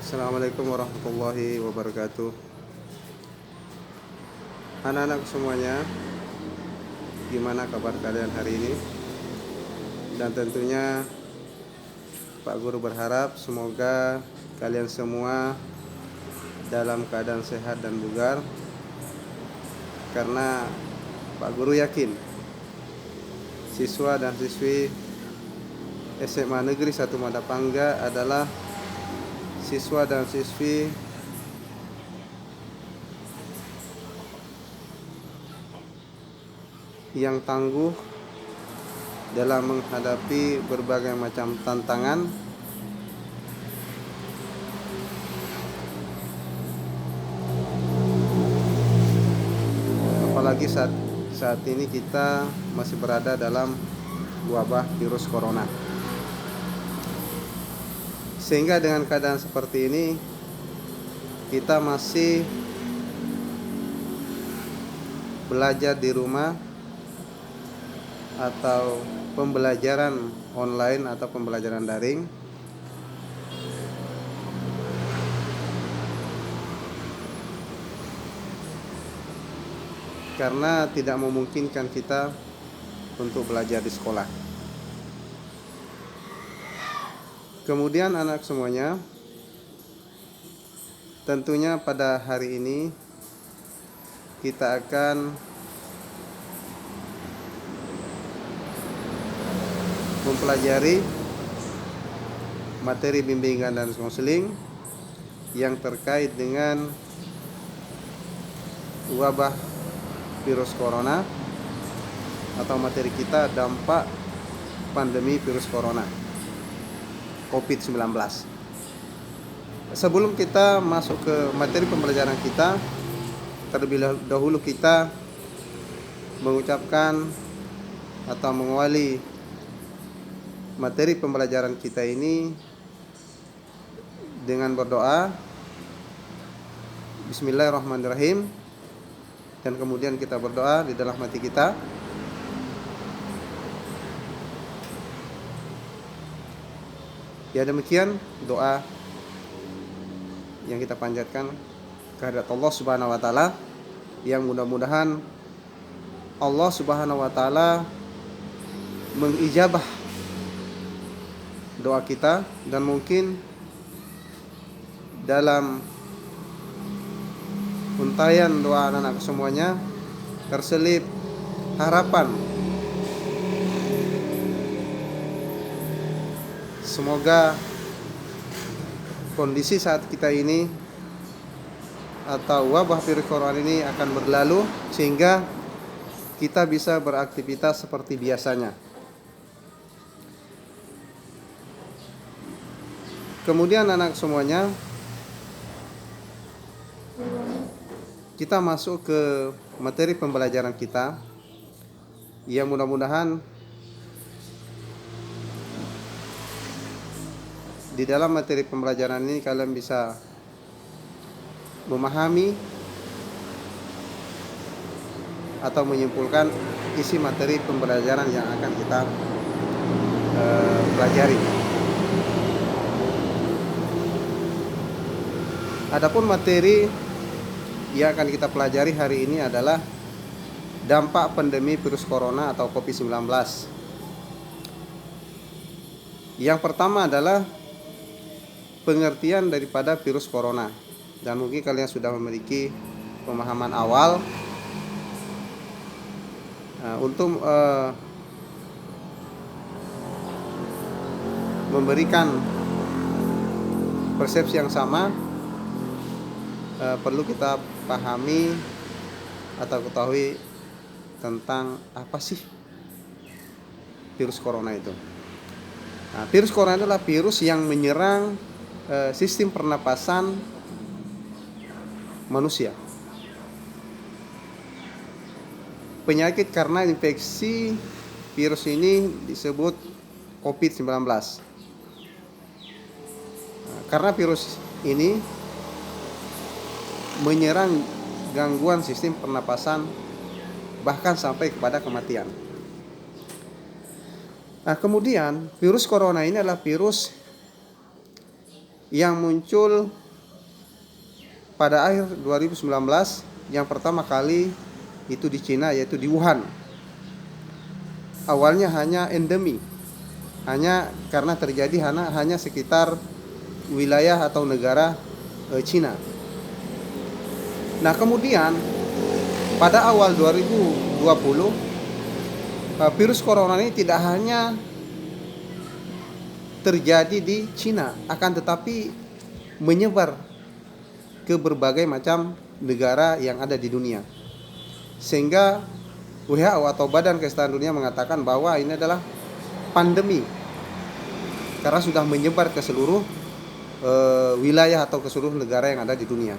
Assalamualaikum warahmatullahi wabarakatuh. Anak-anak semuanya, gimana kabar kalian hari ini? Dan tentunya Pak Guru berharap semoga kalian semua dalam keadaan sehat dan bugar, karena Pak Guru yakin siswa dan siswi SMA Negeri 1 Madapangga adalah siswa dan siswi yang tangguh dalam menghadapi berbagai macam tantangan, apalagi saat ini kita masih berada dalam wabah virus corona. Sehingga dengan keadaan seperti ini, kita masih belajar di rumah atau pembelajaran online atau pembelajaran daring. Karena tidak memungkinkan kita untuk belajar di sekolah. Kemudian anak semuanya, tentunya pada hari ini kita akan mempelajari materi bimbingan dan konseling yang terkait dengan wabah virus corona, atau materi kita dampak pandemi virus corona COVID-19. Sebelum kita masuk ke materi pembelajaran kita, terlebih dahulu kita mengucapkan atau mengawali materi pembelajaran kita ini dengan berdoa Bismillahirrahmanirrahim, dan kemudian kita berdoa di dalam hati kita. Ya, demikian doa yang kita panjatkan kehadirat Allah Subhanahu wa taala, yang mudah-mudahan Allah Subhanahu wa taala mengijabah doa kita, dan mungkin dalam untayan doa anak-anak semuanya terselip harapan semoga kondisi saat kita ini atau wabah virus corona ini akan berlalu, sehingga kita bisa beraktivitas seperti biasanya. Kemudian anak semuanya, kita masuk ke materi pembelajaran kita, yang mudah-mudahan di dalam materi pembelajaran ini kalian bisa memahami atau menyimpulkan isi materi pembelajaran yang akan kita pelajari. Adapun materi yang akan kita pelajari hari ini adalah dampak pandemi virus corona atau COVID-19. Yang pertama adalah pengertian daripada virus corona, dan mungkin kalian sudah memiliki pemahaman awal. Untuk memberikan persepsi yang sama, perlu kita pahami atau ketahui tentang apa sih virus corona itu. Virus corona adalah virus yang menyerang sistem pernapasan manusia. Penyakit karena infeksi virus ini disebut COVID-19. Karena virus ini menyerang gangguan sistem pernapasan, bahkan sampai kepada kematian. Kemudian virus corona ini adalah virus yang muncul pada akhir 2019, yang pertama kali itu di Cina, yaitu di Wuhan. Awalnya hanya endemi, hanya karena terjadi hanya sekitar wilayah atau negara Cina. Nah, kemudian pada awal 2020 virus corona ini tidak hanya terjadi di Cina, akan tetapi menyebar ke berbagai macam negara yang ada di dunia. Sehingga WHO atau Badan Kesehatan Dunia mengatakan bahwa ini adalah pandemi karena sudah menyebar ke seluruh wilayah atau ke seluruh negara yang ada di dunia.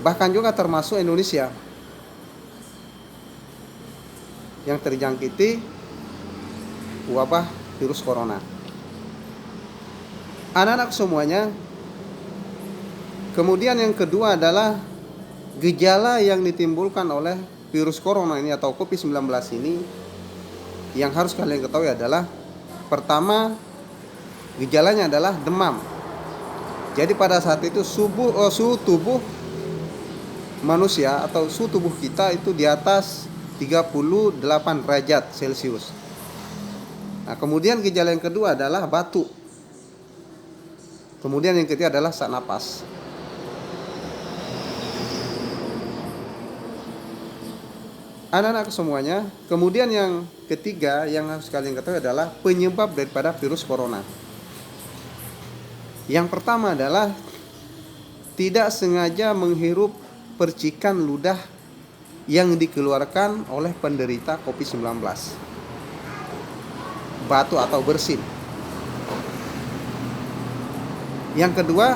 Bahkan juga termasuk Indonesia yang terjangkiti wabah virus corona. Anak-anak semuanya. Kemudian yang kedua adalah gejala yang ditimbulkan oleh virus corona ini atau COVID-19 ini yang harus kalian ketahui adalah, pertama, gejalanya adalah demam. Jadi pada saat itu suhu tubuh manusia atau suhu tubuh kita itu di atas 38 derajat Celcius. Nah, kemudian gejala yang kedua adalah batuk. Kemudian yang ketiga adalah sesak napas. Anak-anak semuanya. Kemudian yang ketiga yang harus kalian ketahui adalah penyebab daripada virus corona. Yang pertama adalah tidak sengaja menghirup percikan ludah yang dikeluarkan oleh penderita COVID-19. Batuk atau bersin. Yang kedua,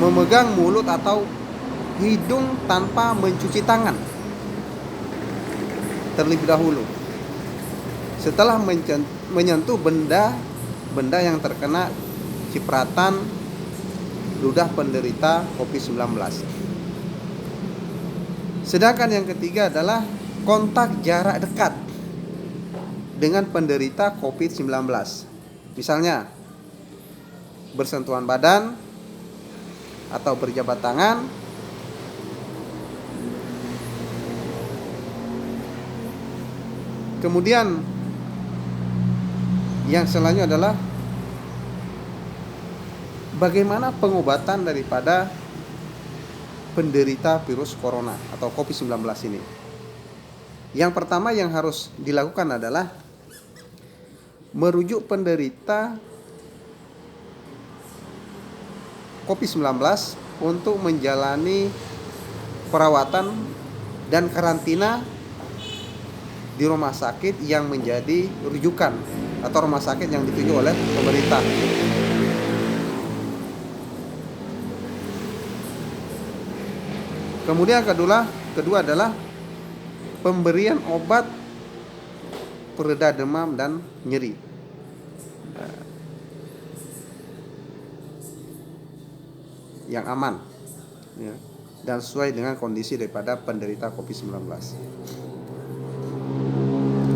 memegang mulut atau hidung tanpa mencuci tangan terlebih dahulu setelah menyentuh benda yang terkena cipratan ludah penderita COVID-19. Sedangkan yang ketiga adalah kontak jarak dekat dengan penderita COVID-19. Misalnya bersentuhan badan atau berjabat tangan, kemudian yang selanjutnya adalah bagaimana pengobatan daripada penderita virus corona atau COVID-19 ini. Yang pertama yang harus dilakukan adalah merujuk penderita COVID-19 untuk menjalani perawatan dan karantina di rumah sakit yang menjadi rujukan atau rumah sakit yang dituju oleh pemerintah. Kemudian kedua adalah pemberian obat pereda demam dan nyeri. Yang aman ya, dan sesuai dengan kondisi daripada penderita COVID-19.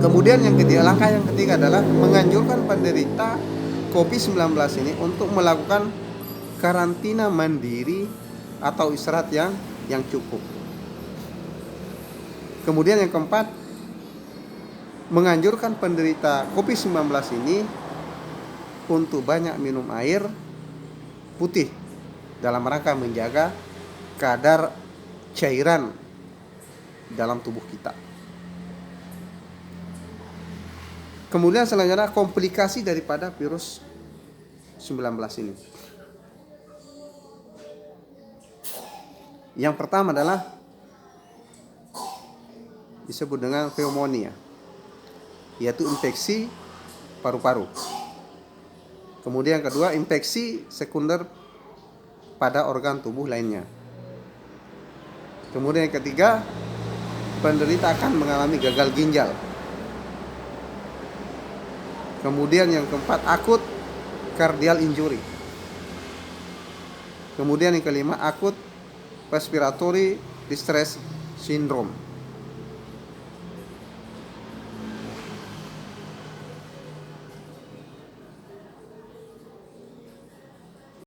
Kemudian langkah yang ketiga adalah menganjurkan penderita COVID-19 ini untuk melakukan karantina mandiri atau istirahat yang cukup. Kemudian yang keempat, menganjurkan penderita COVID-19 ini untuk banyak minum air putih dalam rangka menjaga kadar cairan dalam tubuh kita. Kemudian selanjutnya komplikasi daripada virus 19 ini. Yang pertama adalah disebut dengan pneumonia, yaitu infeksi paru-paru. Kemudian yang kedua, infeksi sekunder pada organ tubuh lainnya. Kemudian yang ketiga, penderita akan mengalami gagal ginjal. Kemudian yang keempat, akut cardiac injury. Kemudian yang kelima, akut respiratory distress syndrome.